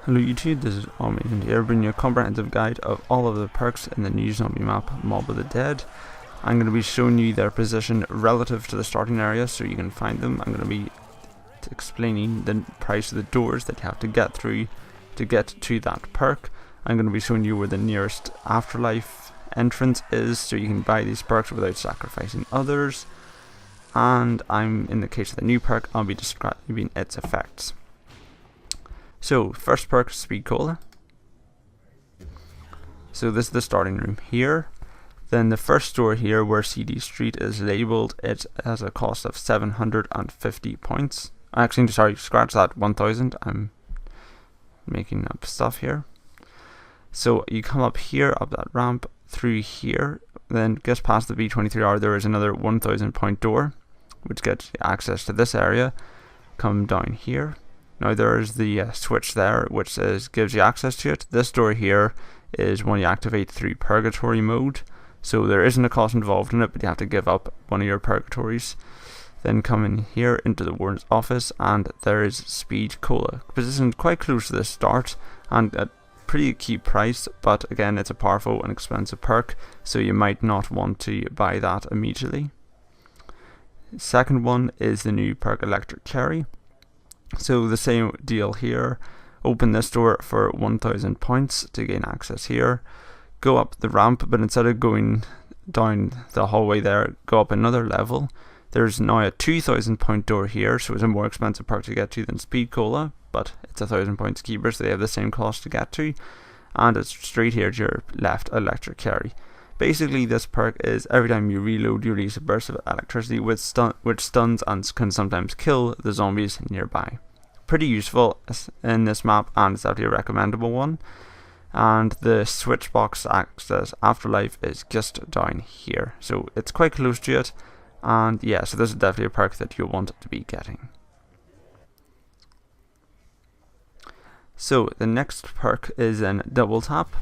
Hello YouTube, this is Omni here, bringing you a comprehensive guide of all of the perks in the new zombie map, Mob of the Dead. I'm going to be showing you their position relative to the starting area so you can find them. I'm going to be explaining the price of the doors that you have to get through to get to that perk. I'm going to be showing you where the nearest Afterlife entrance is so you can buy these perks without sacrificing others. And in the case of the new perk, I'll be describing its effects. So, first perk, Speed Cola. So this is the starting room here. Then the first store here where CD Street is labelled, it has a cost of 750 points. Actually, sorry, scratch that, 1000. I'm making up stuff here. So you come up here, up that ramp, through here, then just past the B23R there is another 1000 point door, which gets access to this area. Come down here. Now there is the switch there, which gives you access to it. This door here is when you activate through purgatory mode, so there isn't a cost involved in it, but you have to give up one of your purgatories. Then come in here into the warden's office, and there is Speed Cola, positioned quite close to the start and at pretty cheap price, but again it's a powerful and expensive perk, so you might not want to buy that immediately. Second one is the new perk Electric Carry. So the same deal here. Open this door for 1000 points to gain access here. Go up the ramp, but instead of going down the hallway there, go up another level. There's now a 2000 point door here, so it's a more expensive perk to get to than Speed Cola, but it's 1000 points cheaper, so they have the same cost to get to. And it's straight here to your left, Electric Carry. Basically, this perk is every time you reload, you release a burst of electricity which stuns and can sometimes kill the zombies nearby. Pretty useful in this map, and it's definitely a recommendable one. And the switch box access Afterlife is just down here, so it's quite close to it. And yeah, so this is definitely a perk that you'll want to be getting. So the next perk is in Double Tap.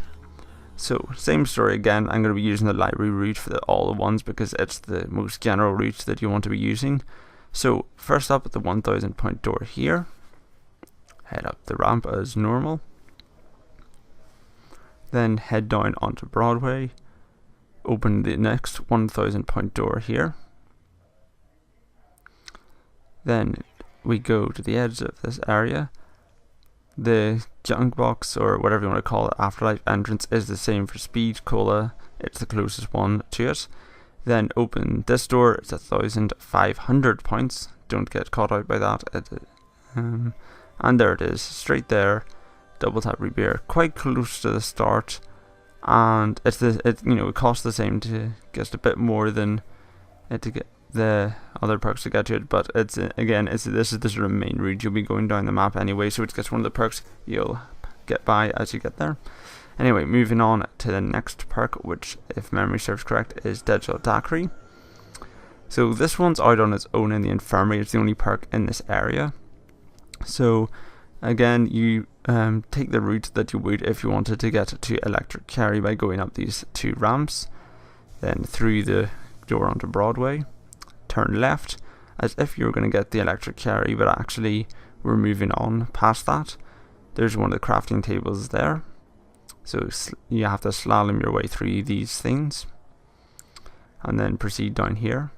So, same story again. I'm going to be using the library route for all the ones because it's the most general route that you want to be using. So, first up at the 1000 point door here. Head up the ramp as normal. Then head down onto Broadway. Open the next 1000 point door here. Then we go to the edge of this area. The junk box, or whatever you want to call it, Afterlife entrance is the same for Speed Cola. It's the closest one to it. Then open this door. It's 1500 points. Don't get caught out by that. And there it is, straight there. Double Tap Rebeer, quite close to the start. And it costs the same to get a bit more than it to get the other perks to get to it, but this is the main route you'll be going down the map anyway, so it's just one of the perks you'll get by as you get there. Anyway, moving on to the next perk, which, if memory serves correct, is Deadshot Daiquiri. So this one's out on its own in the infirmary. It's the only perk in this area. So again, you take the route that you would if you wanted to get to Electric Carry by going up these two ramps, then through the door onto Broadway. Turn left as if you were going to get the Electric Carry, but actually we're moving on past that. There's one of the crafting tables there, so you have to slalom your way through these things and then proceed down here.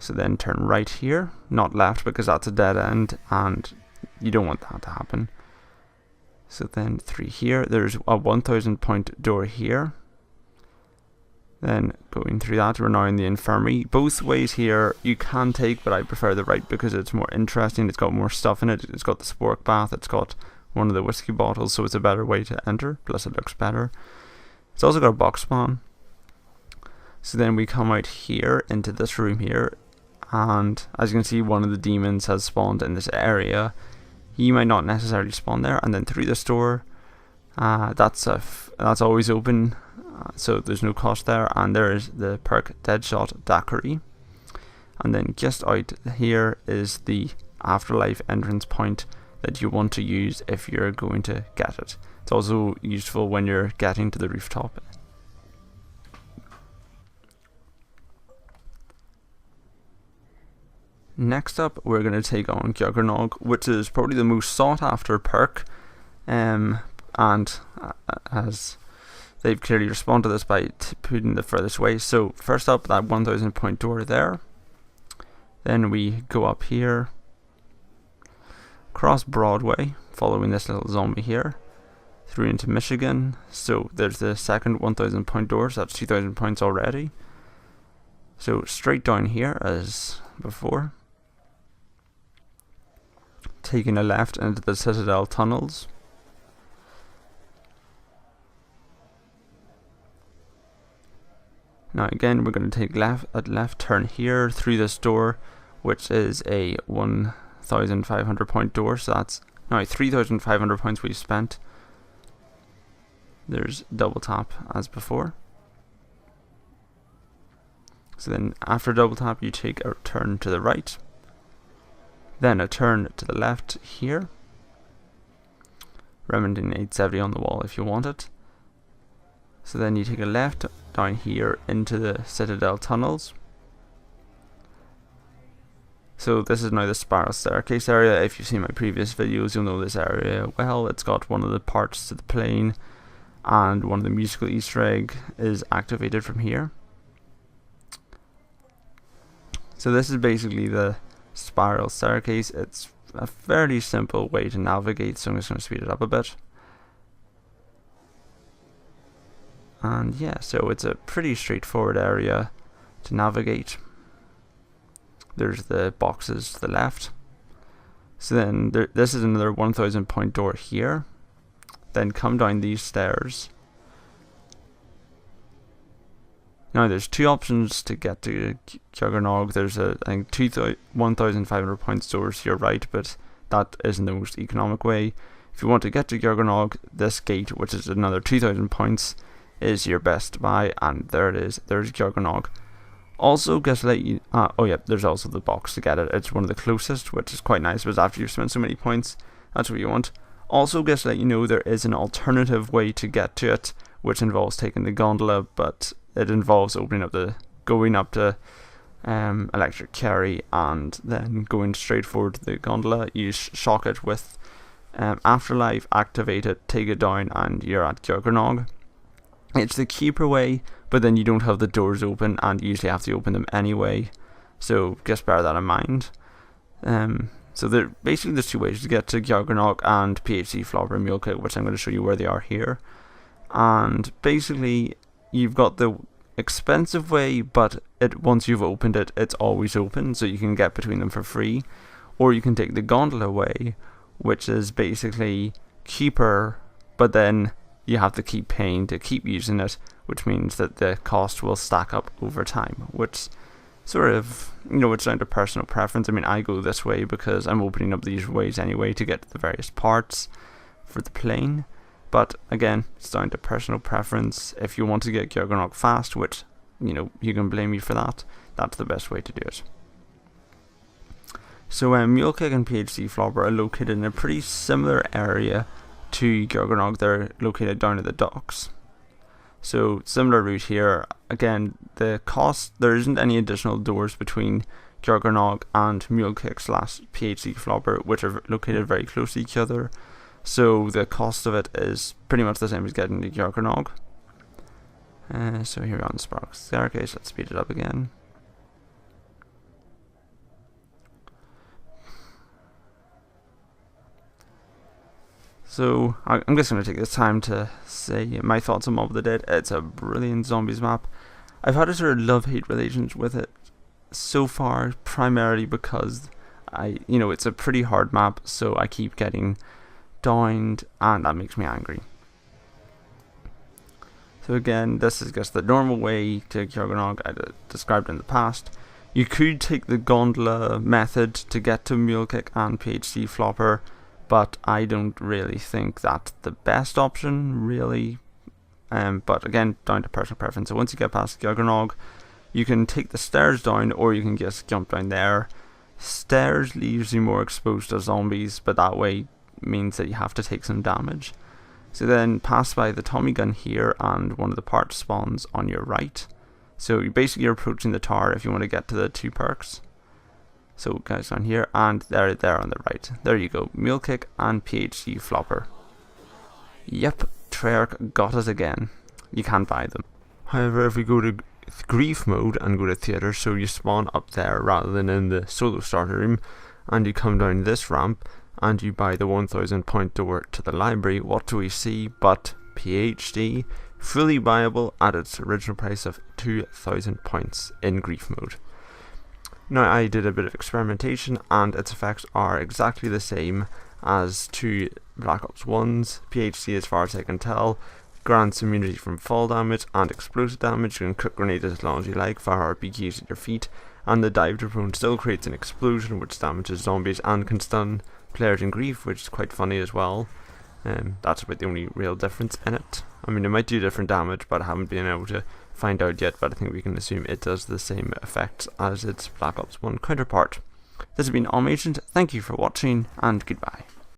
So then turn right here, not left because that's a dead end and you don't want that to happen. So then through here, there's a 1000 point door here. Then going through that, we're now in the infirmary. Both ways here you can take, but I prefer the right because it's more interesting. It's got more stuff in it. It's got the spork bath. It's got one of the whiskey bottles, so it's a better way to enter. Plus it looks better. It's also got a box spawn. So then we come out here into this room here, and as you can see, one of the demons has spawned in this area. He might not necessarily spawn there. And then through this door, that's always open. So there's no cost there, and there is the perk Deadshot Daiquiri. And then just out here is the Afterlife entrance point that you want to use if you're going to get it. It's also useful when you're getting to the rooftop. Next up, we're going to take on Juggernog, which is probably the most sought after perk, and as they've clearly responded to this by putting the furthest away. So first up, that 1000 point door there. Then we go up here, cross Broadway, following this little zombie here, through into Michigan. So there's the second 1000 point door, so that's 2000 points already. So straight down here as before, taking a left into the Citadel tunnels. Now again, we're going to take a left turn here through this door, which is a 1500 point door, so that's now 3500 points we've spent. There's double tap as before. So then after double tap you take a turn to the right, then a turn to the left here, remembering 870 on the wall if you want it. So then you take a left down here into the Citadel tunnels. So this is now the spiral staircase area. If you've seen my previous videos, you'll know this area well. It's got one of the parts to the plane, and one of the musical Easter egg is activated from here. So this is basically the spiral staircase. It's a fairly simple way to navigate, so I'm just going to speed it up a bit. And yeah, so it's a pretty straightforward area to navigate. There's the boxes to the left. So then this is another 1000 point door here. Then come down these stairs. Now there's two options to get to Juggernog. There's I think 1500 points doors to your right, but that isn't the most economic way. If you want to get to Juggernog, this gate, which is another 2000 points, is your best buy, and there it is. There's Juggernog. Also, just to let you, oh yeah, there's also the box to get it. It's one of the closest, which is quite nice, because after you've spent so many points, that's what you want. Also, just to let you know, there is an alternative way to get to it, which involves taking the gondola, but it involves going up to Electric Carry, and then going straight forward to the gondola. You shock it with Afterlife, activate it, take it down, and you're at Juggernog. It's the cheaper way, but then you don't have the doors open, and you usually have to open them anyway, so just bear that in mind. So there's two ways to get to Juggernog and PhD Flopper and Mule Kick, which I'm going to show you where they are here. And basically you've got the expensive way, but once you've opened it, it's always open, so you can get between them for free. Or you can take the gondola way, which is basically cheaper, but then you have to keep paying to keep using it, which means that the cost will stack up over time, which sort of, it's down to personal preference. I mean, I go this way because I'm opening up these ways anyway to get to the various parts for the plane. But again, it's down to personal preference. If you want to get Juggernog fast, which, you can blame me for that, that's the best way to do it. So Mule Kick and PhD Flopper are located in a pretty similar area to Juggernog. They're located down at the docks. So similar route here. Again, the cost, there isn't any additional doors between Juggernog and Mule Kick / PhD Flopper, which are located very close to each other. So the cost of it is pretty much the same as getting to Juggernog. So here we're on the spiral staircase. Let's speed it up again. So I'm just going to take this time to say my thoughts on Mob of the Dead. It's a brilliant zombies map. I've had a sort of love-hate relationship with it so far, primarily because it's a pretty hard map, so I keep getting downed, and that makes me angry. So again, this is just the normal way to Juggernog I described in the past. You could take the gondola method to get to Mule Kick and PhD Flopper, but I don't really think that's the best option, really. But again, down to personal preference. So once you get past Juggernog, you can take the stairs down, or you can just jump down there. Stairs leaves you more exposed to zombies, but that way means that you have to take some damage. So then pass by the Tommy gun here, and one of the parts spawns on your right. So you basically are approaching the tower if you want to get to the two perks. So guys down here, and there on the right. There you go, Mule Kick and PhD Flopper. Yep, Treyarch got us again. You can't buy them. However, if we go to grief mode and go to theatre, so you spawn up there rather than in the solo starter room, and you come down this ramp and you buy the 1000 point door to the library, what do we see but PhD, fully buyable at its original price of 2000 points in grief mode. Now I did a bit of experimentation and its effects are exactly the same as to Black Ops 1's. PhD, as far as I can tell, grants immunity from fall damage and explosive damage. You can cook grenades as long as you like, fire RPGs at your feet, and the dive to prone still creates an explosion which damages zombies and can stun players in grief, which is quite funny as well. That's about the only real difference in it. I mean, it might do different damage, but I haven't been able to find out yet, but I think we can assume it does the same effects as its Black Ops 1 counterpart. This has been Almagent, thank you for watching, and goodbye.